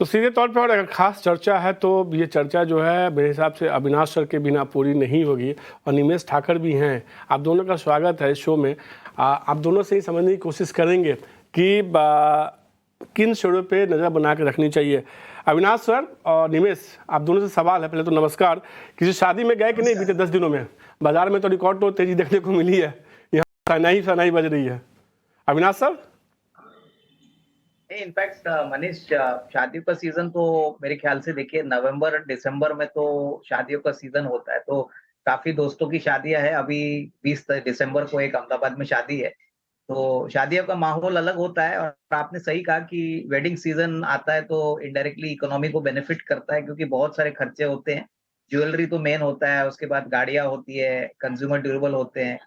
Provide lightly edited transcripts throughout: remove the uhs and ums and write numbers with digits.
तो सीधे तौर पर और अगर खास चर्चा है तो ये चर्चा जो है मेरे हिसाब से अविनाश सर के बिना पूरी नहीं होगी और निमेश ठाकर भी हैं। आप दोनों का स्वागत है इस शो में। आप दोनों से ही समझने की कोशिश करेंगे कि किन शेयरों पे नज़र बना के रखनी चाहिए। अविनाश सर और निमेश, आप दोनों से सवाल है, पहले तो नमस्कार। किसी शादी में गए कि नहीं बीते 10 दिनों में? बाजार में तो रिकॉर्ड तो तेजी देखने को मिली है, यहाँ सनाई बज रही है। अविनाश सर? इनफैक्ट मनीष, शादियों का सीजन तो मेरे ख्याल से देखिए नवंबर दिसंबर में तो शादियों का सीजन होता है, तो काफी दोस्तों की शादियां हैं। अभी 20 दिसंबर को एक अहमदाबाद में शादी है, तो शादियों का माहौल अलग होता है। और आपने सही कहा कि वेडिंग सीजन आता है तो इनडायरेक्टली इकोनॉमी को बेनिफिट करता है, क्योंकि बहुत सारे खर्चे होते हैं। ज्वेलरी तो मेन होता है, उसके बाद गाड़ियां होती है, कंज्यूमर ड्यूरेबल होते हैं।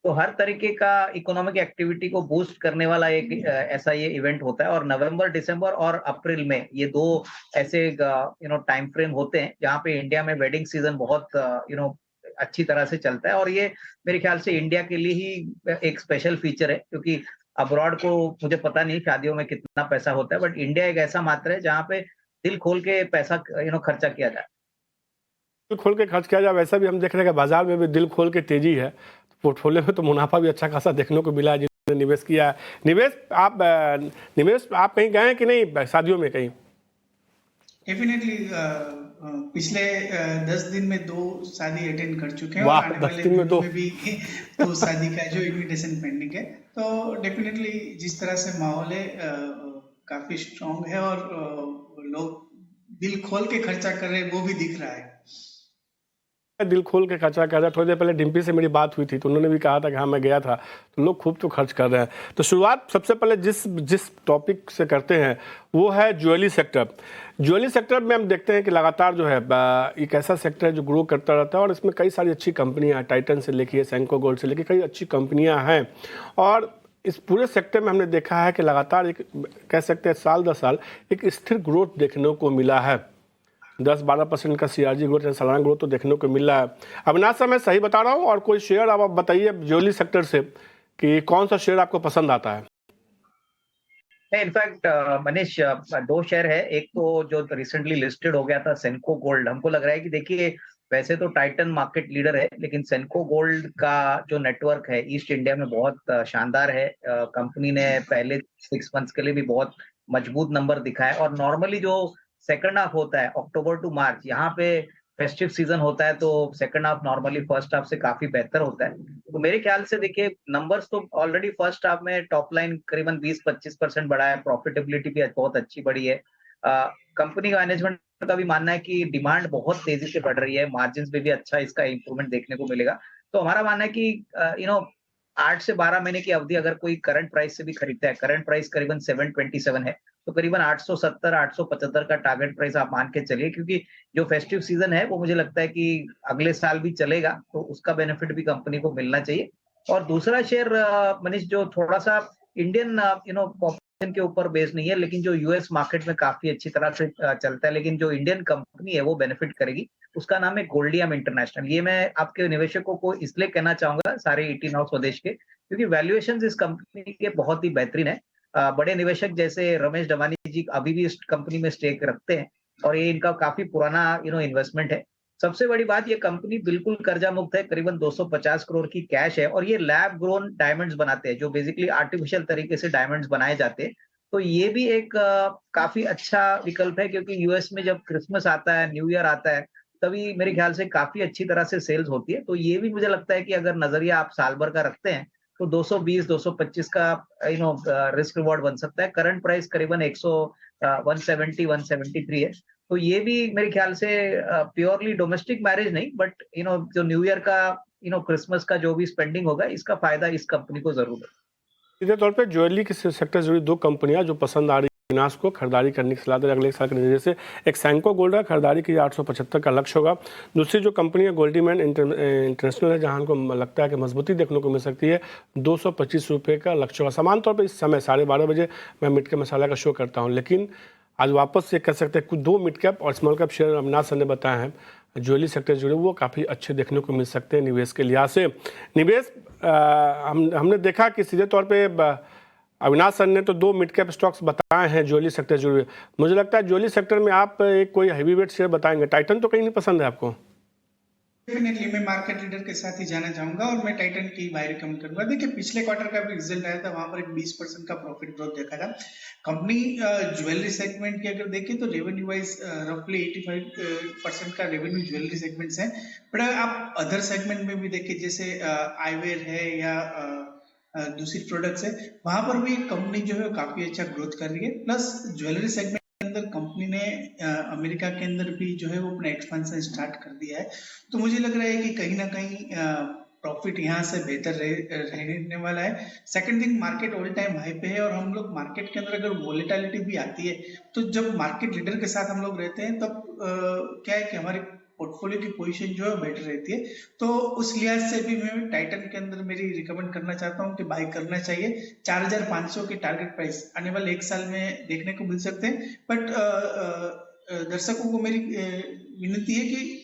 तो हर तरीके का इकोनॉमिक एक्टिविटी को बूस्ट करने वाला एक ऐसा ये इवेंट होता है। और नवंबर दिसंबर और अप्रैल में ये दो ऐसे टाइम फ्रेम होते हैं जहाँ पे इंडिया में वेडिंग सीजन बहुत अच्छी तरह से चलता है। और ये मेरे ख्याल से इंडिया के लिए ही एक स्पेशल फीचर है, क्योंकि अब्रॉड को मुझे पता नहीं शादियों में कितना पैसा होता है, बट इंडिया एक ऐसा मात्र है जहाँ पे दिल खोल के पैसा खर्चा किया जाए। दिल खोल के खर्च किया जाए, वैसा भी हम देख रहे हैं कि बाजार में भी दिल खोल के तेजी है। पोर्टफोलियो में तो मुनाफा भी अच्छा खासा देखने को मिला है जिन्होंने निवेश किया है। निवेश आप कहीं गए हैं कि नहीं शादियों में कहीं? डेफिनेटली पिछले 10 दिन में 2 शादी अटेंड कर चुके हैं और वाह, आने 10 वाले दिन में दिनों 2। में भी 2 शादी का जो इनविटेशन पेंडिंग है। तो डेफिनेटली जिस तरह से माहौल है काफी स्ट्रांग है और लोग दिल खोल के खर्चा कर रहे हैं, वो भी दिख रहा है। दिल खोल के खर्चा कर रहा है। थोड़ी देर पहले डिम्पी से मेरी बात हुई थी तो उन्होंने भी कहा था कि हाँ मैं गया था, तो लोग खूब तो खर्च कर रहे हैं। तो शुरुआत सबसे पहले जिस टॉपिक से करते हैं वो है ज्वेलरी सेक्टर। ज्वेलरी सेक्टर में हम देखते हैं कि लगातार जो है एक ऐसा सेक्टर है जो ग्रो करता रहता है और इसमें कई सारी अच्छी कंपनियाँ हैं, टाइटन से लेके सेंको गोल्ड से लेके कई अच्छी कंपनियाँ हैं। और इस पूरे सेक्टर में हमने देखा है कि लगातार एक कह सकते हैं साल दर साल एक स्थिर ग्रोथ देखने को मिला है। 10-12% का CRG ग्रोथ या सालाना ग्रोथ तो देखने को मिल रहा है। अविनाश सर, मैं सही बता रहा हूँ? और कोई शेयर आप बताइए ज्वेलरी सेक्टर से कि कौन सा शेयर आपको पसंद आता है? इनफैक्ट मनीष, 2 शेयर है। एक तो जो रिसेंटली लिस्टेड हो गया था सेंको गोल्ड, हमको लग रहा है कि देखिए वैसे तो टाइटन मार्केट लीडर है, लेकिन सेंको गोल्ड का जो नेटवर्क है ईस्ट इंडिया में बहुत शानदार है। कंपनी ने पहले 6 मंथ्स के लिए भी बहुत मजबूत नंबर दिखाया। और नॉर्मली जो सेकंड हाफ होता है अक्टूबर टू मार्च, यहाँ पे फेस्टिव सीजन होता है, तो second half normally first half से काफी बेहतर होता है। तो मेरे ख्याल से देखिए नंबर्स तो ऑलरेडी फर्स्ट हाफ में टॉप लाइन करीबन 20-25% बढ़ा है, प्रॉफिटेबिलिटी भी बहुत अच्छी बढ़ी है। कंपनी मैनेजमेंट का भी मानना है कि डिमांड बहुत तेजी से बढ़ रही है, मार्जिन पे भी अच्छा इसका इंप्रूवमेंट देखने को मिलेगा। तो हमारा मानना है कि 8 से 12 महीने की अवधि अगर कोई करंट प्राइस से भी खरीदता है, करंट प्राइस करीबन 727 है, तो करीबन 870-875 का टारगेट प्राइस आप मान के चलिए, क्योंकि जो फेस्टिव सीजन है वो मुझे लगता है कि अगले साल भी चलेगा, तो उसका बेनिफिट भी कंपनी को मिलना चाहिए। और दूसरा शेयर मनीष, जो थोड़ा सा इंडियन पॉपुलेशन के ऊपर बेस नहीं है, लेकिन जो यूएस मार्केट में काफी अच्छी तरह से चलता है, लेकिन जो इंडियन कंपनी है वो बेनिफिट करेगी, उसका नाम है गोल्डियम इंटरनेशनल। ये मैं आपके निवेशकों को इसलिए कहना चाहूंगा, सारे 18 हाउस स्वदेश के, क्योंकि वैल्यूएशन इस कंपनी के बहुत ही बेहतरीन है। बड़े निवेशक जैसे रमेश डवानी जी अभी भी इस कंपनी में स्टेक रखते हैं, और ये इनका काफी पुराना इन्वेस्टमेंट है। सबसे बड़ी बात, ये कंपनी बिल्कुल कर्जा मुक्त है, करीबन 250 करोड़ की कैश है, और ये लैब ग्रोन डायमंड्स बनाते हैं, जो बेसिकली आर्टिफिशियल तरीके से डायमंड्स बनाए जाते हैं। तो ये भी एक काफी अच्छा विकल्प है, क्योंकि यूएस में जब क्रिसमस आता है, न्यू ईयर आता है, तभी मेरे ख्याल से काफी अच्छी तरह से सेल्स होती है। तो ये भी मुझे लगता है कि अगर नजरिया आप साल भर का रखते हैं तो 220-225 का रिस्क रिवॉर्ड बन सकता है। करंट प्राइस करीबन 170-173 है। तो ये भी मेरे ख्याल से प्योरली डोमेस्टिक मैरिज नहीं, बट जो न्यू ईयर का क्रिसमस का जो भी स्पेंडिंग होगा, इसका फायदा इस कंपनी को जरूर है। सीधे तौर पे ज्वेलरी के सेक्टर से जुड़ी 2 कंपनियां जो पसंद आ रही है अविनाश को खरीदारी करने की सलाह दे अगले साल के नजरिए से। एक सेंको गोल्ड है, खरीदारी की 875 का लक्ष्य होगा। दूसरी जो कंपनी है गोल्डीमैन इंटरनेशनल है, जहां को लगता है कि मजबूती देखने को मिल सकती है, 225 रुपये का लक्ष्य होगा। समान तौर पर इस समय 12:30 बजे मैं मिड कैप मसाला का शो करता हूँ, लेकिन आज वापस से कह सकते हैं कुछ 2 मिड कैप और small cap share Avinash sir ने बताया है ज्वेलरी सेक्टर जुड़े, वो काफ़ी अच्छे देखने को मिल सकते हैं निवेश के लिहाज से। निवेश हमने देखा कि सीधे तौर पे अविनाश सर ने तो 2 मिड कैप स्टॉक्स बताए हैं ज्वेलरी सेक्टर जरूर। मुझे लगता है ज्वेलरी सेक्टर में आप एक कोई हैवी वेट शेयर बताएंगे। टाइटन तो कहीं नहीं पसंद है आपको? डेफिनेटली मैं मार्केट लीडर के साथ ही जाना चाहूंगा और मैं टाइटन की बाय रिकमेंड करूंगा। देखिए पिछले क्वार्टर का भी रिजल्ट आया था, वहां पर एक 20% का प्रॉफिट ग्रोथ देखा था। कंपनी ज्वेलरी सेगमेंट की अगर देखें तो रेवेन्यू वाइज रफली 85% का रेवेन्यू ज्वेलरी सेगमेंट्स है। बट अगर आप अदर सेगमेंट में भी देखें जैसे आईवेयर है या दूसरी प्रोडक्ट्स है, वहां पर भी कंपनी जो है काफी अच्छा ग्रोथ कर रही है। प्लस ज्वेलरी सेगमेंट अंदर कंपनी ने अमेरिका के अंदर भी जो है वो अपना एक्सपेंशन स्टार्ट कर दिया है। तो मुझे लग रहा है कि कहीं ना कहीं प्रॉफिट यहाँ से बेहतर रहने वाला है। Second thing, market all time high पे है और हम लोग मार्केट के अंदर अगर वॉलेटिलिटी भी आती है तो जब मार्केट लीडर के साथ हम लोग रहते हैं तब क्या है कि हमारी पोर्टफोलियो की पोजीशन जो है बेटर रहती है। तो उस लिहाज से भी मैं टाइटन के अंदर मेरी रिकमेंड करना चाहता हूँ कि बाय करना चाहिए। 4500 के टारगेट प्राइस आने वाले 1 साल में देखने को मिल सकते हैं। बट दर्शकों को मेरी विनती है कि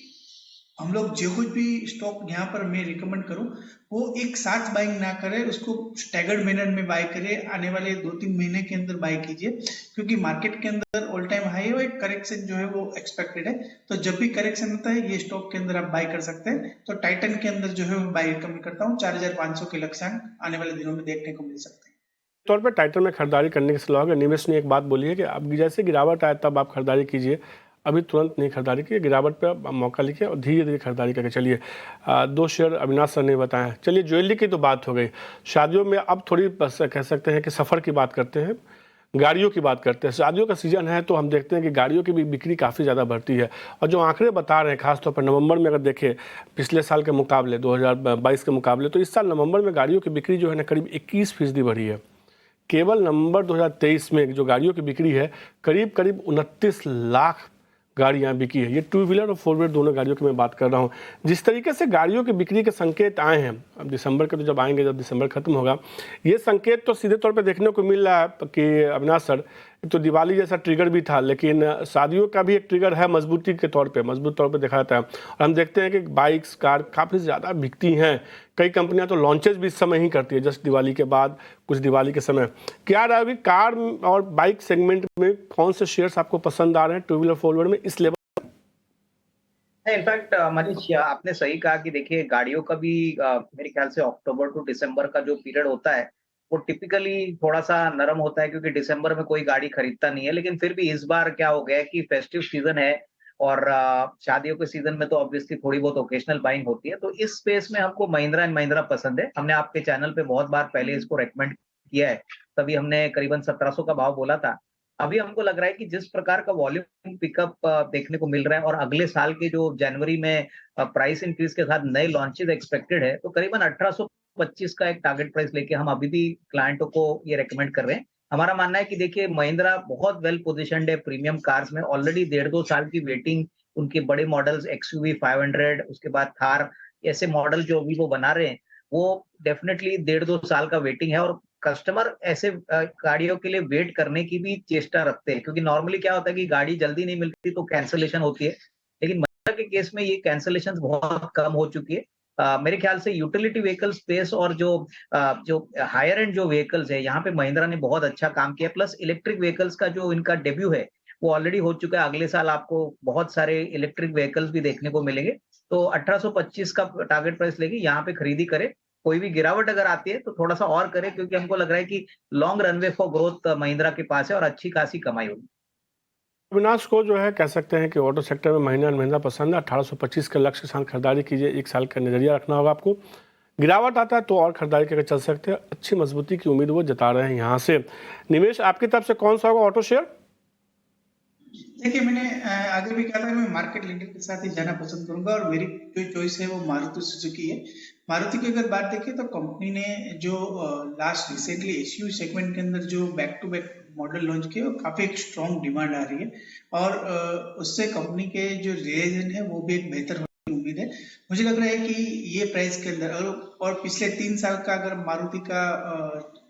हम लोग जो कुछ भी स्टॉक यहाँ पर मैं रिकमेंड करूं वो एक साथ बाइंग ना करें, उसको स्टैगर्ड मैनर में बाय करें। आने वाले 2-3 महीने के अंदर बाय कीजिए क्योंकि मार्केट के अंदर ऑल टाइम हाई और एक करेक्शन जो है वो एक्सपेक्टेड है। तो जब भी करेक्शन होता है ये स्टॉक के अंदर आप बाय कर सकते हैं। तो टाइटन के अंदर जो है मैं बाय रिकमेंड करता हूँ। 4500 के लक्ष्यांक आने वाले दिनों में देखने को मिल सकते हैं। तौर पर टाइटन में खरीदारी करने की सलाह है। निवेश ने एक बात बोली है कि अब जैसे गिरावट आए तब आप खरीदारी कीजिए, अभी तुरंत नहीं खरीदारी कीजिए, गिरावट पे आप मौका लीजिए और धीरे धीरे खरीदारी करके चलिए। 2 शेयर अविनाश सर ने बताए। चलिए ज्वेलरी की तो बात हो गई, शादियों में अब थोड़ी बस कह सकते हैं कि सफ़र की बात करते हैं, गाड़ियों की बात करते हैं। शादियों का सीज़न है तो हम देखते हैं कि गाड़ियों की भी बिक्री काफ़ी ज़्यादा बढ़ती है और जो आंकड़े बता रहे हैं खासतौर पर नवंबर में अगर देखें पिछले साल के मुकाबले 2022 के मुकाबले, तो इस साल नवंबर में गाड़ियों की बिक्री जो है ना करीब 21% बढ़ी है। केवल नवंबर 2023 में जो गाड़ियों की बिक्री है करीब 29 लाख गाड़ियां बिकी है। ये 2 व्हीलर और 4 व्हीलर दोनों गाड़ियों की मैं बात कर रहा हूँ। जिस तरीके से गाड़ियों की बिक्री के संकेत आए हैं, अब दिसंबर के तो जब आएंगे, जब दिसंबर खत्म होगा, ये संकेत तो सीधे तौर पे देखने को मिल रहा है कि अविनाश सर तो दिवाली जैसा ट्रिगर भी था, लेकिन शादियों का भी एक ट्रिगर है मजबूती के तौर पे, मजबूत तौर पे देखा जाता है। और हम देखते हैं कि बाइक्स कार काफ़ी ज़्यादा बिकती हैं। कई कंपनियां तो लॉन्चेस भी इस समय ही करती है, जस्ट दिवाली के बाद कुछ दिवाली के समय। क्या रहा अभी कार और बाइक सेगमेंट में कौन से शेयर्स आपको पसंद आ रहे हैं 2 व्हीलर 4 व्हीलर में इस लेवल? इनफैक्ट मनीष, आपने सही कहा कि देखिए गाड़ियों का भी मेरे ख्याल से अक्टूबर टू दिसंबर का जो पीरियड होता है वो टिपिकली थोड़ा सा नरम होता है क्योंकि दिसंबर में कोई गाड़ी खरीदता नहीं है। लेकिन फिर भी इस बार क्या हो गया है कि फेस्टिव सीजन है और शादियों के सीजन में तो ऑब्वियसली थोड़ी बहुत ओकेशनल बाइंग होती है। तो इस स्पेस में हमको महिंद्रा एंड महिंद्रा पसंद है। हमने आपके चैनल पे बहुत बार पहले इसको रेकमेंड किया है, तभी हमने करीबन 1700 का भाव बोला था। अभी हमको लग रहा है कि जिस प्रकार का वॉल्यूम पिकअप देखने को मिल रहा है और अगले साल के जो जनवरी में प्राइस इंक्रीज के साथ नए लॉन्चेस एक्सपेक्टेड है, तो करीबन 1825 का एक टारगेट प्राइस लेके हम अभी भी क्लाइंटों को ये रेकमेंड कर रहे हैं। हमारा मानना है कि देखिए महिंद्रा बहुत वेल पोजिशन्ड है प्रीमियम कार्स में। ऑलरेडी 1.5-2 साल की वेटिंग उनके बड़े मॉडल्स XUV 500, उसके बाद थार, ऐसे मॉडल जो अभी वो बना रहे हैं वो डेफिनेटली 1.5-2 साल का वेटिंग है। और कस्टमर ऐसे गाड़ियों के लिए वेट करने की भी चेष्टा रखते हैं क्योंकि नॉर्मली क्या होता है कि गाड़ी जल्दी नहीं मिलती तो कैंसलेशन होती है, लेकिन महिंद्रा के केस में ये कैंसलेशन बहुत कम हो चुकी है। मेरे ख्याल से यूटिलिटी व्हीकल स्पेस और जो हायर एंड जो व्हीकल्स है यहाँ पे महिंद्रा ने बहुत अच्छा काम किया। प्लस इलेक्ट्रिक व्हीकल्स का जो इनका डेब्यू है वो ऑलरेडी हो चुका है। अगले साल आपको बहुत सारे इलेक्ट्रिक व्हीकल्स भी देखने को मिलेंगे। तो 1825 का टारगेट प्राइस लेके यहाँ पे खरीदी करें। कोई भी गिरावट अगर आती है तो थोड़ा सा और करें क्योंकि हमको लग रहा है कि long runway for growth Mahindra के पास है और अच्छी खासी कमाई होगी। अविनाश को जो है कह सकते हैं कि ऑटो सेक्टर में महिंद्रा एंड महिंद्रा पसंद है। 1825 के लक्ष्य के साथ खरीदारी कीजिए, 1 साल का नजरिया रखना होगा आपको। गिरावट आता है तो और खरीदारी करके चल सकते हैं। अच्छी मजबूती की उम्मीद वो जता रहे हैं यहाँ से। निवेश आपकी तरफ से कौन सा होगा ऑटो शेयर? देखिए मैंने आगे भी कहा था मैं मार्केट लीडर के साथ ही जाना पसंद करूंगा और मेरी जो चॉइस है वो मारुति सुजुकी है। मारुति की अगर बात देखें तो कंपनी ने जो लास्ट रिसेंटली एसयूवी सेगमेंट के अंदर जो back to back model launch किए वो काफी एक स्ट्रॉन्ग डिमांड आ रही है और उससे कंपनी के जो रिएजन है वो भी एक बेहतर होने की उम्मीद है। मुझे लग रहा है कि ये प्राइस के अंदर और पिछले 3 साल का अगर मारुति का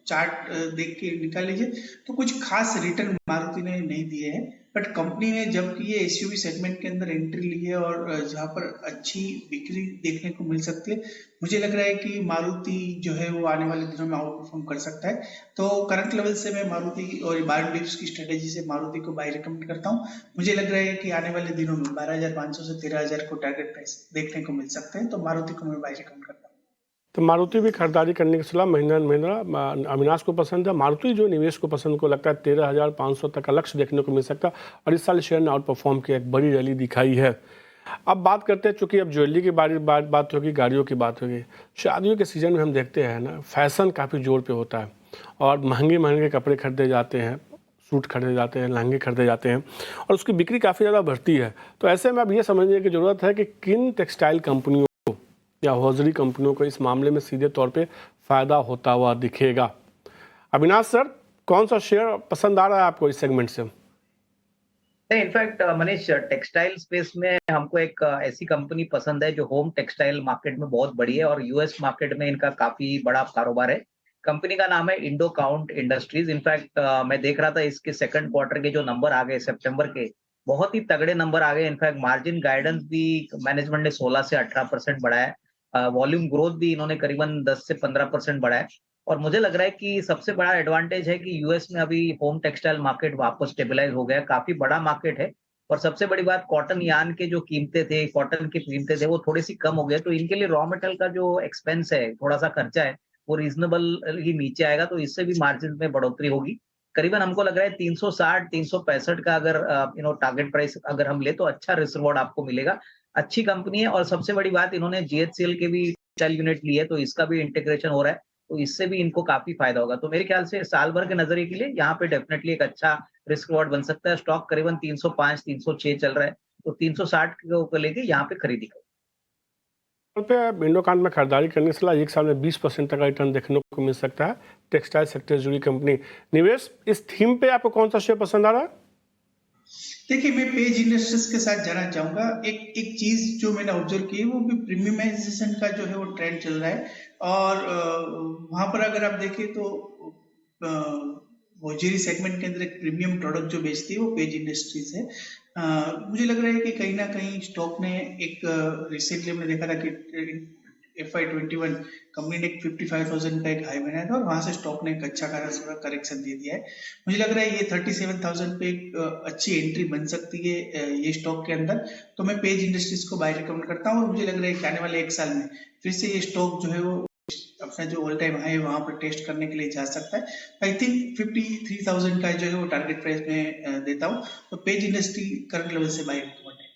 चार्ट देख के निकाल लीजिए तो कुछ खास रिटर्न मारुति ने नहीं दिए हैं। बट कंपनी ने जब ये एसयूवी सेगमेंट के अंदर एंट्री ली है और जहां पर अच्छी बिक्री देखने को मिल सकती है, मुझे लग रहा है कि मारुति जो है वो आने वाले दिनों में आउट परफॉर्म कर सकता है। तो करंट लेवल से मैं मारुति और 12 डिप्स की स्ट्रेटेजी से मारुति को बाय रिकमेंड करता हूँ। मुझे लग रहा है कि आने वाले दिनों में 12,500 से 13,000 को टारगेट प्राइस देखने को मिल सकते हैं, तो मारुति को मैं बाय रिकमेंड करता हूँ। तो मारुति भी खरीदारी करने की सलाह महिंद्रा एंड महिंद्रा अविनाश को पसंद है। मारुति जो निवेश को पसंद को लगता है 13,500 तक का लक्ष्य देखने को मिल सकता है और इस साल शेयर ने आउट परफॉर्म की एक बड़ी रैली दिखाई है। अब बात करते हैं, चूंकि अब ज्वेलरी की बात होगी, गाड़ियों की बात होगी। शादियों के सीजन में हम देखते हैं ना, फैशन काफ़ी जोर पे होता है और महंगे महंगे कपड़े खरीदे जाते हैं, सूट खरीदे जाते हैं, लहंगे खरीदे जाते हैं और उसकी बिक्री काफ़ी ज़्यादा बढ़ती है। तो ऐसे में अब ये समझने की ज़रूरत है कि किन टेक्सटाइल कंपनियों या हौजरी कंपनियों को इस मामले में सीधे तौर पे फ़ायदा होता हुआ दिखेगा। अविनाश सर, कौन सा शेयर पसंद आ रहा है आपको इस सेगमेंट से? इनफैक्ट मनीष, टेक्सटाइल स्पेस में हमको एक ऐसी कंपनी पसंद है जो होम टेक्सटाइल मार्केट में बहुत बड़ी है और यूएस मार्केट में इनका काफी बड़ा कारोबार है। कंपनी का नाम है इंडो काउंट इंडस्ट्रीज। इनफैक्ट मैं देख रहा था इसके सेकंड क्वार्टर के जो नंबर आ गए सितंबर के, बहुत ही तगड़े नंबर आ गए। इनफैक्ट मार्जिन गाइडेंस भी मैनेजमेंट ने 16 से 18% बढ़ाया। वॉल्यूम ग्रोथ भी इन्होंने करीबन 10 से 15% बढ़ाया। और मुझे लग रहा है कि सबसे बड़ा एडवांटेज है कि यूएस में अभी होम टेक्सटाइल मार्केट वापस स्टेबलाइज हो गया, काफी बड़ा मार्केट है। और सबसे बड़ी बात, कॉटन यार्न के जो कीमतें थे, कॉटन की कीमतें थे, वो थोड़ी सी कम हो गया। तो इनके लिए रॉ मटेरियल का जो एक्सपेंस है, थोड़ा सा खर्चा है, वो रीजनेबल ही नीचे आएगा। तो इससे भी मार्जिन में बढ़ोतरी होगी। करीबन हमको लग रहा है 360 365 का अगर टारगेट प्राइस अगर हम ले तो अच्छा रिस्क रिवॉर्ड आपको मिलेगा। अच्छी कंपनी है और सबसे बड़ी बात, इन्होंने जीएचसीएल के भी टेक्सटाइल यूनिट ली है, तो इसका भी इंटीग्रेशन हो रहा है। तो इससे भी इनको काफी फायदा होगा। तो मेरे ख्याल से साल भर के नजरिए के लिए यहाँ पे डेफिनेटली एक अच्छा रिस्क रिवॉर्ड बन सकता है। स्टॉक करीबन 305 306 चल रहा है, तो 360 को लेके यहाँ पे खरीदी करो। पे इंडोकांट में खरीदारी करने से एक साल में 20% तक का रिटर्न देखने को मिल सकता है। टेक्सटाइल सेक्टर से जुड़ी कंपनी। निवेश, इस थीम पे आपको कौन सा शेयर पसंद आ रहा है? देखिए, मैं पेज इंडस्ट्रीज के साथ जाना चाहूंगा। एक चीज जो मैंने ऑब्जर्व की है वो भी प्रीमियमाइजेशन का जो है वो ट्रेंड चल रहा है और वहां पर अगर आप देखें तो हौजरी सेगमेंट के अंदर एक प्रीमियम प्रोडक्ट जो बेचती है वो पेज इंडस्ट्रीज है। मुझे लग रहा है कि कहीं ना कहीं स्टॉक ने एक रिसेंटली हमने देखा था कि FY21 कंपनी ने एक 55,000 का एक हाई बनाया था और वहां से स्टॉक ने एक अच्छा खासा करेक्शन दे दिया है। मुझे लग रहा है ये 37,000 पे एक अच्छी एंट्री बन सकती है ये स्टॉक के अंदर। तो मैं पेज इंडस्ट्रीज को बाय रिकमेंड करता हूँ और मुझे लग रहा है कि आने वाले एक साल में फिर से ये स्टॉक जो है वो अपना जो ऑल टाइम हाई वहां पर टेस्ट करने के लिए जा सकता है। आई थिंक 53,000 का जो है वो टारगेट प्राइस में देता हूँ। तो पेज इंडस्ट्री करंट लेवल से बाय रिकमेंड है।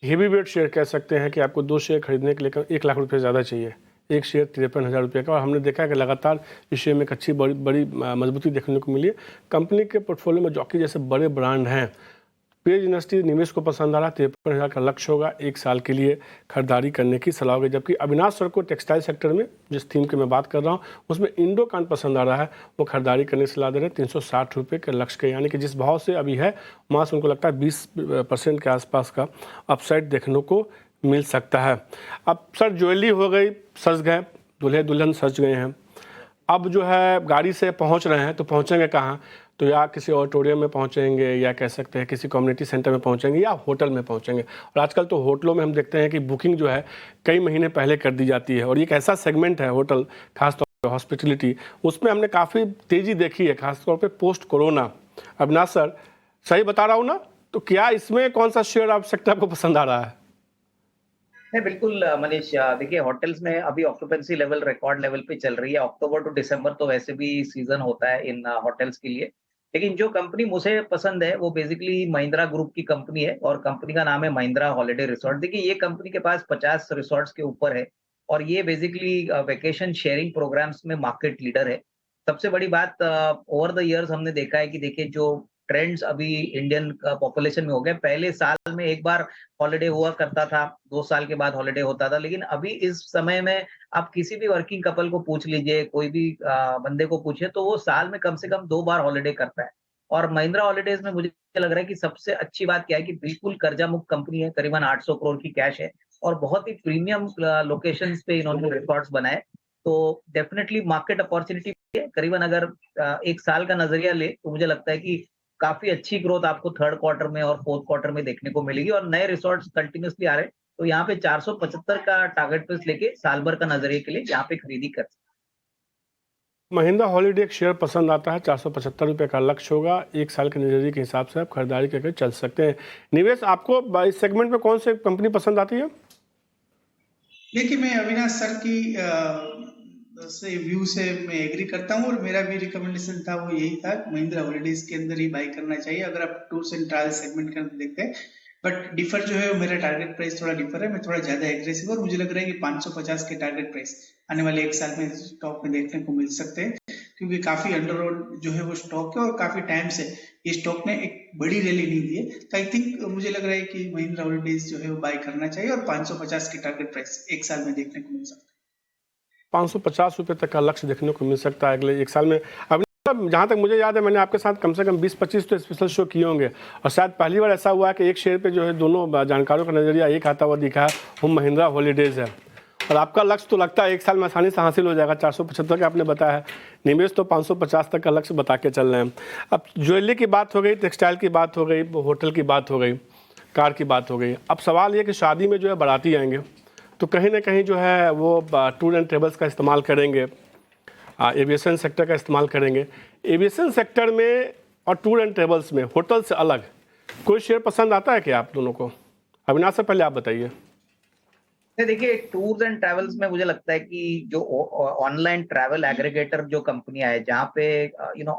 हेवी वेट शेयर कह सकते हैं कि आपको 2 शेयर खरीदने के लिए 1 लाख रुपये ज़्यादा चाहिए। एक शेयर 53,000 रुपये का, और हमने देखा है कि लगातार इस शेयर में एक अच्छी बड़ी मजबूती देखने को मिली है। कंपनी के पोर्टफोलियो में जॉकी जैसे बड़े ब्रांड हैं। पेज इंडस्ट्री निवेश को पसंद आ रहा है। 53,000 का लक्ष्य होगा, 1 साल के लिए खरीदारी करने की सलाह होगी। जबकि अविनाश सर को टेक्सटाइल सेक्टर में जिस थीम की मैं बात कर रहा हूँ उसमें इंडोकांट पसंद आ रहा है, वो खरीदारी करने की सलाह दे रहे हैं 360 रुपये के लक्ष्य के, यानी कि जिस भाव से अभी है वहाँ से उनको लगता है 20% के आसपास का अपसाइड देखने को मिल सकता है। अब सर ज्वेलरी हो गई, सज गए, दूल्हे दुल्हन सज गए हैं। अब जो है गाड़ी से पहुंच रहे हैं, तो पहुंचेंगे कहाँ? तो या किसी ऑडिटोरियम में पहुंचेंगे, या कह सकते हैं किसी कम्युनिटी सेंटर में पहुंचेंगे, या होटल में पहुंचेंगे। और आजकल तो होटलों में हम देखते हैं कि बुकिंग जो है कई महीने पहले कर दी जाती है, और ये एक ऐसा सेगमेंट है होटल, खासतौर पर हॉस्पिटलिटी, उसमें हमने काफ़ी तेज़ी देखी है, खासतौर पर पोस्ट कोरोना। अविनाश सर, सही बता रहा हूँ ना? तो क्या इसमें कौन सा शेयर आप सेक्टर आपको पसंद आ रहा है? नहीं, बिल्कुल मनीष, देखिए होटल्स में अभी ऑक्यूपेंसी लेवल रिकॉर्ड लेवल पे चल रही है। अक्टूबर टू दिसंबर तो वैसे भी सीजन होता है इन होटल्स के लिए। लेकिन जो कंपनी मुझे पसंद है वो बेसिकली महिंद्रा ग्रुप की कंपनी है और कंपनी का नाम है महिंद्रा हॉलिडे रिसोर्ट। देखिए ये कंपनी के पास 50 रिसोर्ट्स के ऊपर है और ये बेसिकली वेकेशन शेयरिंग प्रोग्राम्स में मार्केट लीडर है। सबसे बड़ी बात, ओवर द इयर्स हमने देखा है कि देखिए जो ट्रेंड्स अभी इंडियन पॉपुलेशन में हो गए, पहले साल में एक बार हॉलिडे हुआ करता था, 2 साल के बाद हॉलिडे होता था, लेकिन अभी इस समय में आप किसी भी वर्किंग कपल को पूछ लीजिए, कोई भी बंदे को पूछिए, तो वो साल में कम से कम 2 बार हॉलिडे करता है। और महिंद्रा हॉलिडेज में मुझे लग रहा है कि सबसे अच्छी बात क्या है कि बिल्कुल कर्जा मुक्त कंपनी है, करीबन 800 करोड़ की कैश है और बहुत ही प्रीमियम लोकेशंस पे इन्होंने रिसॉर्ट्स बनाए। तो डेफिनेटली मार्केट अपॉर्चुनिटी है। करीबन अगर 1 साल का नजरिया ले तो मुझे लगता है कि काफी अच्छी ग्रोथ आपको थर्ड क्वार्टर में और फोर्थ क्वार्टर में देखने को मिलेगी और नए रिसोर्ट्स कंटिन्यूसली आ रहे हैं। तो यहाँ पे 475 का टारगेट प्राइस लेके साल भर का नजरिए के लिए यहाँ पे खरीदी कर सकते हैं। महिंद्रा हॉलीडे एक शेयर पसंद आता है, 475 का लक्ष्य होगा। एक साल के नजरिए के हिसाब से आप खरीदारी करके चल सकते हैं। निवेश, आपको इस सेगमेंट में कौन सी कंपनी पसंद आती है? देखिए, मैं अविनाश सर की से व्यू से मैं एग्री करता हूँ और मेरा भी रिकमेंडेशन था वो यही था, महिंद्रा हॉलीडेज के अंदर ही बाई करना चाहिए अगर आप टूर्स एंड ट्रैवल सेगमेंट के अंदर देखते हैं। बट डिफर जो है मेरा टारगेट प्राइस थोड़ा डिफर है, मैं थोड़ा ज्यादा एग्रेसिव और मुझे लग रहा है कि 550 के टारगेट प्राइस आने वाले एक साल में स्टॉक में देखने को मिल सकते हैं, क्योंकि काफी अंडर जो है वो स्टॉक है और काफी टाइम से ये स्टॉक ने एक बड़ी रैली नहीं दी है। तो आई थिंक मुझे लग रहा है कि महिंद्रा हॉलीडेज जो है वो बाई करना चाहिए और 550 के टारगेट प्राइस एक साल में देखने को मिल सकता है। 550 रुपये तक का लक्ष्य देखने को मिल सकता है अगले एक साल में। अब जहाँ तक मुझे याद है, मैंने आपके साथ कम से कम 20-25 तो स्पेशल शो किए होंगे और शायद पहली बार ऐसा हुआ है कि एक शेयर पे जो है दोनों जानकारों का नज़रिया एक आता हुआ दिखा है, वो महिंद्रा हॉलीडेज है। और आपका लक्ष्य तो लगता है एक साल में आसानी से हासिल हो जाएगा। 475 का आपने बताया है, निवेश तो 550 तक का लक्ष्य बता के चल रहे हैं। अब ज्वेलरी की बात हो गई, टेक्सटाइल की बात हो गई, होटल की बात हो गई, कार की बात हो गई। अब सवाल ये कि शादी में जो है बाराती आएंगे तो कहीं ना कहीं जो है वो टूर एंड ट्रेवल्स का इस्तेमाल करेंगे, एविएशन सेक्टर का इस्तेमाल करेंगे। एविएशन सेक्टर में और टूर एंड ट्रेवल्स में होटल से अलग कोई शेयर पसंद आता है क्या आप दोनों को? अविनाश से पहले आप बताइए। देखिए, टूर्स एंड ट्रैवल्स में मुझे लगता है कि जो ऑनलाइन ट्रैवल एग्रीगेटर जो कंपनियां है, जहाँ पे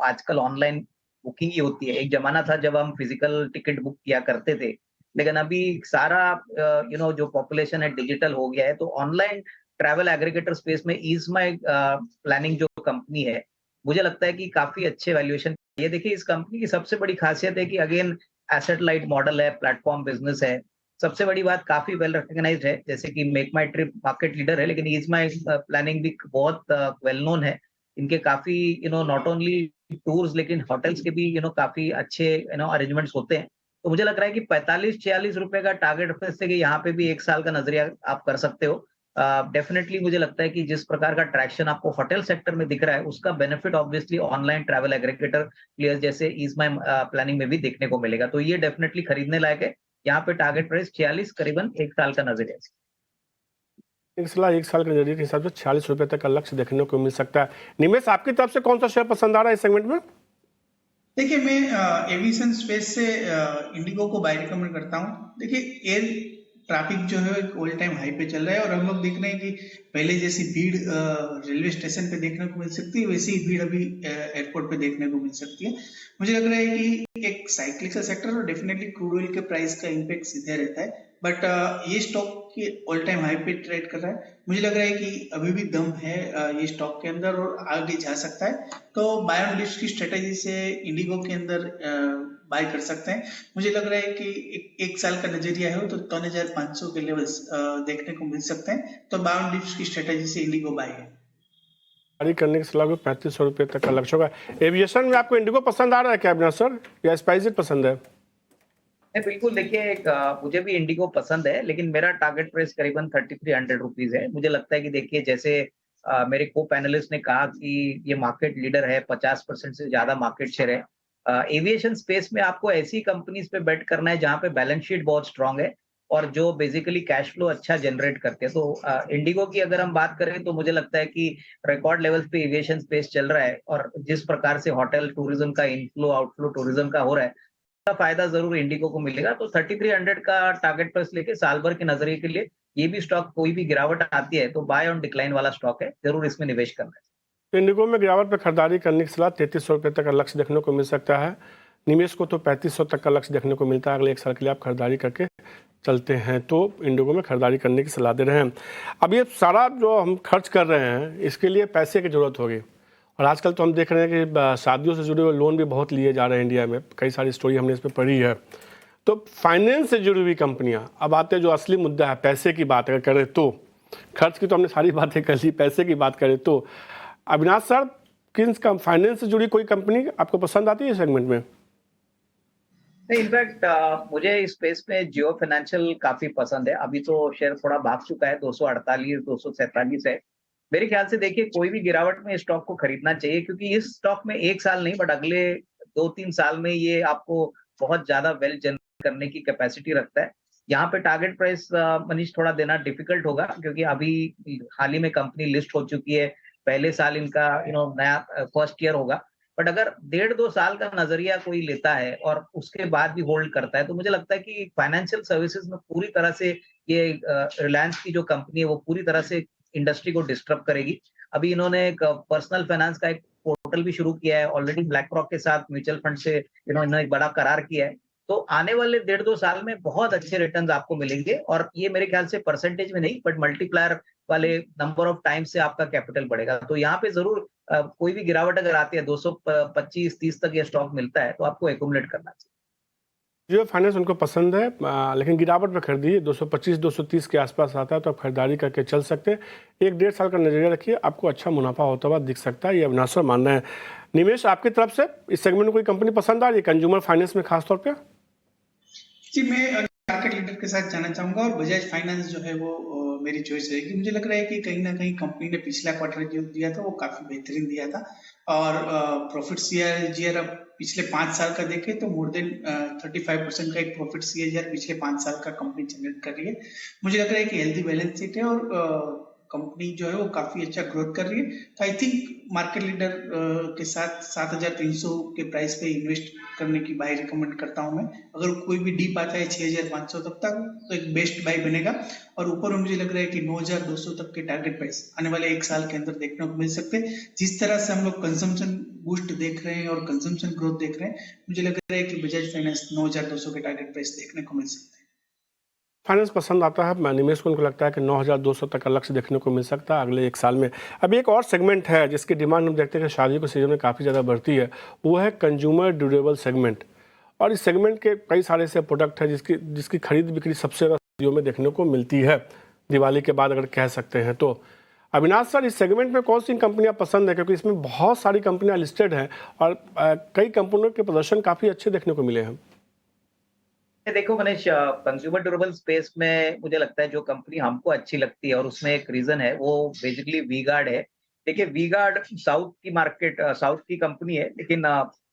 आजकल ऑनलाइन बुकिंग ही होती है। एक जमाना था जब हम फिजिकल टिकट बुक किया करते थे, लेकिन अभी सारा जो पॉपुलेशन है डिजिटल हो गया है। तो ऑनलाइन ट्रैवल एग्रीगेटर स्पेस में ईज माई प्लानिंग जो कंपनी है, मुझे लगता है कि काफी अच्छे वैल्यूएशन। ये देखिए, इस कंपनी की सबसे बड़ी खासियत है कि अगेन एसेट लाइट मॉडल है, प्लेटफॉर्म बिजनेस है। सबसे बड़ी बात, काफी वेल रिकॉग्नाइज्ड है, जैसे कि मेक माई ट्रिप मार्केट लीडर है, लेकिन ईज माई प्लानिंग भी बहुत वेल नोन है। इनके काफी नॉट ओनली टूर्स लेकिन होटल्स के भी काफी अच्छे अरेंजमेंट्स होते हैं। तो मुझे लग रहा है कि 45-46 रुपए का टारगेट से कि यहाँ पे भी एक साल का नजरिया आप कर सकते हो। डेफिनेटली मुझे लगता है कि जिस प्रकार का ट्रैक्शन आपको होटल सेक्टर में दिख रहा है, उसका benefit obviously online travel aggregator players जैसे ईज माई प्लानिंग में भी देखने को मिलेगा। तो ये डेफिनेटली खरीदने लायक है। यहाँ पे टारगेट प्राइस 46, करीबन एक साल का नजरिया। एक साल के नजरिए के हिसाब से 46 रुपये तक का लक्ष्य देखने को मिल सकता है। निमेश, आपकी तरफ से कौन सा शेयर पसंद आ रहा है इस सेगमेंट में? देखिए, मैं एविएशन स्पेस से इंडिगो को बाय रिकमेंड करता हूँ। देखिए, एयर ट्रैफिक जो है ऑल टाइम हाई पे चल रहा है और हम लोग देख रहे हैं कि पहले जैसी भीड़ रेलवे स्टेशन पे देखने को मिल सकती है, वैसी ही भीड़ अभी एयरपोर्ट पे देखने को मिल सकती है। मुझे लग रहा है कि एक साइक्लिकल सेक्टर और डेफिनेटली क्रूड ऑयल के प्राइस का इम्पैक्ट सीधे रहता है, बट ये स्टॉक के ऑल टाइम हाई पे ट्रेड कर रहा है। मुझे लग रहा है कि अभी भी दम है ये स्टॉक के अंदर और आगे जा सकता है। तो बाय ऑन डिप्स की स्ट्रेटेजी से इंडिगो के अंदर बाय कर सकते हैं। मुझे लग रहा है कि एक साल का नजरिया है तो 5300 के लेवल्स देखने को मिल सकते हैं। तो बाय ऑन डिप्स की स्ट्रेटेजी से इंडिगो बाय है। खरीदारी करने की सलाह को 3500 रुपये तक का लक्ष्य होगा। एविएशन में आपको इंडिगो पसंद आ रहा है क्या अविनाश सर, या स्पाइसजेट पसंद है? बिल्कुल, देखिए, मुझे भी इंडिगो पसंद है, लेकिन मेरा टारगेट प्राइस करीबन 3300 रुपीज है। मुझे लगता है कि देखिए, जैसे मेरे को पैनलिस्ट ने कहा कि ये मार्केट लीडर है, 50% से ज्यादा मार्केट शेयर है। एविएशन स्पेस में आपको ऐसी कंपनीज पे बेट करना है जहां पे बैलेंस शीट बहुत स्ट्रांग है और जो बेसिकली कैश फ्लो अच्छा जनरेट करते हैं। तो इंडिगो की अगर हम बात करें तो मुझे लगता है कि रिकॉर्ड लेवल्स पे एविएशन स्पेस चल रहा है और जिस प्रकार से होटल टूरिज्म का इनफ्लो आउटफ्लो टूरिज्म का हो रहा है, का फायदा जरूर इंडिगो को मिलेगा। तो 3300 का टारगेट प्राइस लेके साल भर के नजरिए के लिए ये भी स्टॉक, कोई भी गिरावट आती है तो बाय ऑन डिक्लाइन वाला स्टॉक है, जरूर इसमें निवेश करना है। तो इंडिगो में गिरावट पर खरीदारी करने की सलाह 3300 रुपये तक का लक्ष्य देखने को मिल सकता है। निवेश को तो 3500 तक का लक्ष्य देखने को मिलता है। अगले एक साल के लिए आप खरीदारी करके चलते हैं तो इंडिगो में खरीदारी करने की सलाह दे रहे हैं। अब ये सारा जो हम खर्च कर रहे हैं इसके लिए पैसे की ज़रूरत होगी और आजकल तो हम देख रहे हैं कि शादियों से जुड़े हुए लोन भी बहुत लिए जा रहे हैं इंडिया में। कई सारी स्टोरी हमने इस पर पढ़ी है। तो फाइनेंस से जुड़ी हुई कंपनियां, अब आते हैं जो असली मुद्दा है पैसे की बात अगर करें तो, खर्च की तो हमने सारी बातें कर ली, पैसे की बात करें तो अविनाश सर, किन फाइनेंस से जुड़ी कोई कंपनी आपको पसंद आती है सेगमेंट में? इनफैक्ट मुझे इस स्पेस में जियो फाइनेंशियल काफी पसंद है। अभी तो शेयर थोड़ा भाग चुका है, 248 247 है। मेरे ख्याल से देखिए, कोई भी गिरावट में स्टॉक को खरीदना चाहिए, क्योंकि इस स्टॉक में एक साल नहीं बट अगले 2-3 साल में ये आपको बहुत ज्यादा वेल्थ जनरेट करने की कैपेसिटी रखता है। यहाँ पे टारगेट प्राइस मनीष थोड़ा देना डिफिकल्ट होगा, क्योंकि अभी हाल ही में कंपनी लिस्ट हो चुकी है, पहले साल इनका नया फर्स्ट ईयर होगा। बट अगर 1.5-2 साल का नजरिया कोई लेता है और उसके बाद भी होल्ड करता है, तो मुझे लगता है कि फाइनेंशियल सर्विसेज में पूरी तरह से ये रिलायंस की जो कंपनी है वो पूरी तरह से इंडस्ट्री को डिस्टर्ब करेगी। अभी इन्होंने एक पर्सनल फाइनेंस का एक पोर्टल भी शुरू किया है, ऑलरेडी ब्लैक रॉक के साथ म्यूचुअल फंड से इन्होंने एक बड़ा करार किया है। तो आने वाले 1.5-2 साल में बहुत अच्छे रिटर्न्स आपको मिलेंगे, और ये मेरे ख्याल से परसेंटेज में नहीं बट मल्टीप्लायर वाले नंबर ऑफ टाइम्स से आपका कैपिटल बढ़ेगा। तो यहाँ पे जरूर कोई भी गिरावट अगर आती है 225-30 तक ये स्टॉक मिलता है, तो आपको एकुमुलेट करना चाहिए। जियो फाइनेंस उनको पसंद है, लेकिन गिरावट में खरीदिए, 225-230 के आसपास आता है तो आप खरीदारी करके चल सकते हैं। 1-1.5 साल का नजरिया रखिए, आपको अच्छा मुनाफा होता हुआ दिख सकता है, ये अविनाश सर मानना है। निवेश आपकी तरफ से इस सेगमेंट में कोई कंपनी पसंद आ रही है कंज्यूमर फाइनेंस में खासतौर पर? जी, मैं मार्केट लीडर के साथ जाना चाहूंगा और बजाज फाइनेंस जो है वो मेरी चॉइस रहेगी। मुझे लग रहा है कि कहीं ना कहीं कंपनी ने पिछला क्वार्टर जो दिया था वो काफी बेहतरीन दिया था, और प्रॉफिट सीएजीआर अब पिछले 5 साल का देखें तो मोर देन 35% का एक प्रॉफिट सीएजीआर पिछले 5 साल का कंपनी जनरेट कर रही है। मुझे लग रहा है कि हेल्दी बैलेंस शीट है और कंपनी जो है वो काफी अच्छा ग्रोथ कर रही है। तो आई थिंक मार्केट लीडर के साथ 7,300 के प्राइस पे इन्वेस्ट करने की बाय रिकमेंड करता हूं मैं। अगर कोई भी डीप आता है 6,500 तक तो एक बेस्ट बाय बनेगा, और ऊपर मुझे लग रहा है कि 9,200 तक के टारगेट प्राइस आने वाले 1 साल के अंदर देखने को मिल सकते हैं। जिस तरह से हम लोग कंजम्पशन बूस्ट देख रहे हैं और कंजम्पशन ग्रोथ देख रहे हैं, मुझे लग रहा है कि बजाज फाइनेंस 9,200 के टारगेट प्राइस देखने को मिल सकते हैं। फाइनेंस पसंद आता है, निवेश को उनको लगता है कि 9,200 तक का लक्ष्य देखने को मिल सकता है अगले 1 साल में। अभी एक और सेगमेंट है जिसकी डिमांड हम देखते हैं कि शादियों के सीजन में काफ़ी ज़्यादा बढ़ती है, वो है कंज्यूमर ड्यूरेबल सेगमेंट। और इस सेगमेंट के कई सारे ऐसे प्रोडक्ट हैं जिसकी खरीद बिक्री सबसे ज़्यादा शादियों में देखने को मिलती है, दिवाली के बाद अगर कह सकते हैं तो। अविनाश सर, इस सेगमेंट में कौन सी कंपनियां पसंद है, क्योंकि इसमें बहुत सारी कंपनियां लिस्टेड हैं और कई कंपनियों के प्रदर्शन काफ़ी अच्छे देखने को मिले हैं। देखो मनीष, कंज्यूमर ड्यूरेबल स्पेस में मुझे लगता है जो कंपनी हमको अच्छी लगती है, और उसमें एक रीजन है, वो बेसिकली वी-गार्ड है। देखिए, वी-गार्ड साउथ की कंपनी है, लेकिन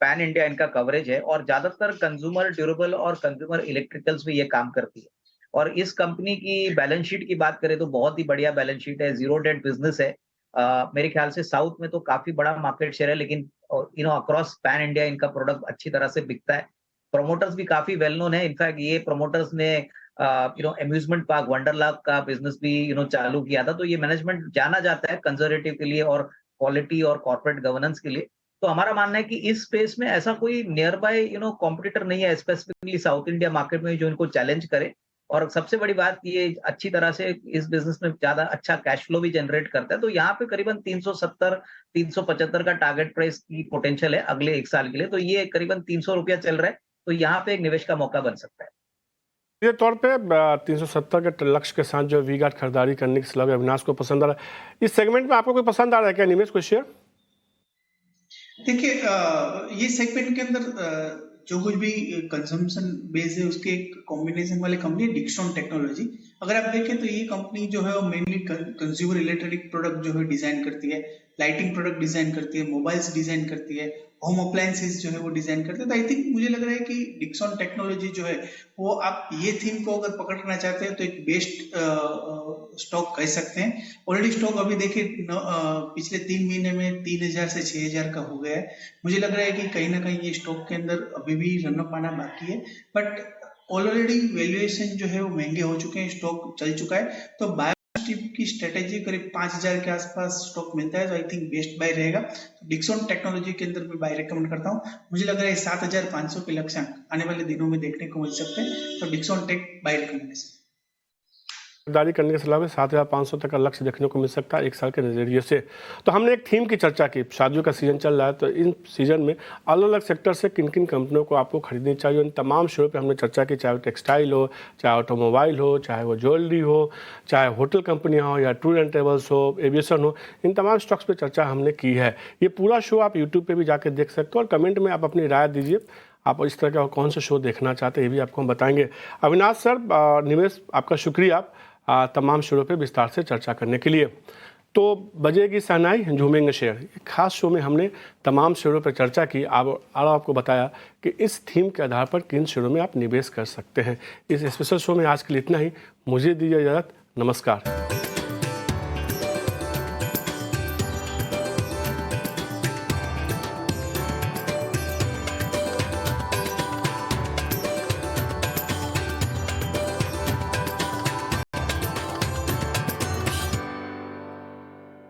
पैन इंडिया इनका कवरेज है और ज्यादातर कंज्यूमर ड्यूरेबल और कंज्यूमर इलेक्ट्रिकल्स में ये काम करती है। और इस कंपनी की बैलेंस शीट की बात करें तो बहुत ही बढ़िया बैलेंस शीट है, जीरो डेट बिजनेस है। मेरे ख्याल से साउथ में तो काफी बड़ा मार्केट शेयर है, लेकिन अक्रॉस पैन इंडिया इनका प्रोडक्ट अच्छी तरह से बिकता है। प्रोमोटर्स भी काफी वेल नोन है। इनफैक्ट ये प्रोमोटर्स ने अम्यूजमेंट पार्क वंडरला का बिजनेस भी चालू किया था। तो ये मैनेजमेंट जाना जाता है कंजर्वेटिव के लिए और क्वालिटी और कॉर्पोरेट गवर्नेंस के लिए। तो हमारा मानना है कि इस स्पेस में ऐसा कोई नियर बाय कॉम्पिटिटर नहीं है स्पेसिफिकली साउथ इंडिया मार्केट में जो इनको चैलेंज करे। और सबसे बड़ी बात, ये अच्छी तरह से इस बिजनेस में ज्यादा अच्छा कैश फ्लो भी जनरेट करता है। तो यहाँ पे करीबन 370-375 का टारगेट प्राइस की पोटेंशियल है अगले 1 साल के लिए। तो ये करीबन 300 रुपया चल रहा है, तो यहाँ पे एक निवेश का मौका बन सकता है। ये तौर पे 370 के लक्ष्य के साथ जो वी-गार्ड खरीदारी करने की सलाह अविनाश को पसंद आ रहा है। इस सेगमेंट में आपको कोई पसंद आ रहा है क्या निवेश, कोई शेयर? देखिए, ये सेगमेंट के अंदर जो कुछ भी कंजम्पशन बेस है उसके एक कॉम्बिनेशन वाली कंपनी डिक्सॉन टेक्नोलॉजी। अगर आप देखें तो ये कंपनी जो है वो मेनली कंज्यूमर इलेक्ट्रॉनिक प्रोडक्ट जो है डिजाइन करती है, लाइटिंग प्रोडक्ट डिजाइन करती है, मोबाइल्स डिजाइन करती है, होम अप्लायंसेस जो है वो डिजाइन करते हैं। तो आई थिंक मुझे लग रहा है कि डिक्सॉन टेक्नोलॉजी जो है वो, आप ये थीम को अगर पकड़ना चाहते हैं तो एक बेस्ट स्टॉक कह सकते हैं। ऑलरेडी स्टॉक अभी देखिए पिछले 3 महीने में 3,000 से 6,000 का हो गया है। मुझे लग रहा है कि कहीं ना कहीं ये स्टॉक के अंदर अभी भी रनअप आना बाकी है, बट ऑलरेडी वैल्यूएशन जो है वो महंगे हो चुके हैं, स्टॉक चल चुका है। तो बाय की स्ट्रेटेजी करीब 5,000 के आसपास स्टॉक मिलता है, तो आई थिंक बेस्ट बाय रहेगा। तो डिक्सॉन टेक्नोलॉजी के अंदर मैं बाय रिकमेंड करता हूं। मुझे लग रहा है 7,500 के लक्ष्यांक आने वाले दिनों में देखने को मिल सकते हैं, तो डिक्सॉन टेक बाय रिकमेंडेशन। खरीदारी करने के सलाह में 7,500 तक का लक्ष्य देखने को मिल सकता है 1 साल के नज़रिए से। तो हमने एक थीम की चर्चा की, शादियों का सीजन चल रहा है, तो इन सीजन में अलग अलग सेक्टर से किन किन कंपनियों को आपको खरीदनी चाहिए, इन तमाम शेयरों पे हमने चर्चा की, चाहे वो टेक्सटाइल हो, चाहे ऑटोमोबाइल हो, चाहे वो ज्वेलरी हो, चाहे होटल कंपनियाँ हो, या टूर एंड ट्रेवल्स हो, एविएशन हो, इन तमाम स्टॉक्स पर चर्चा हमने की है। ये पूरा शो आप यूट्यूब पर भी जाकर देख सकते हो, और कमेंट में आप अपनी राय दीजिए, आप इस तरह का कौन सा शो देखना चाहते हैं, ये भी आपको हम बताएंगे। अविनाश सर, निवेश आपका शुक्रिया तमाम शेयरों पे विस्तार से चर्चा करने के लिए। तो बजेगी शहनाई, झूमेंगे शेर। एक खास शो में हमने तमाम शेयरों पर चर्चा की और आपको बताया कि इस थीम के आधार पर किन शेयरों में आप निवेश कर सकते हैं। इस स्पेशल शो में आज के लिए इतना ही। मुझे दीजिए इजाज़त। नमस्कार।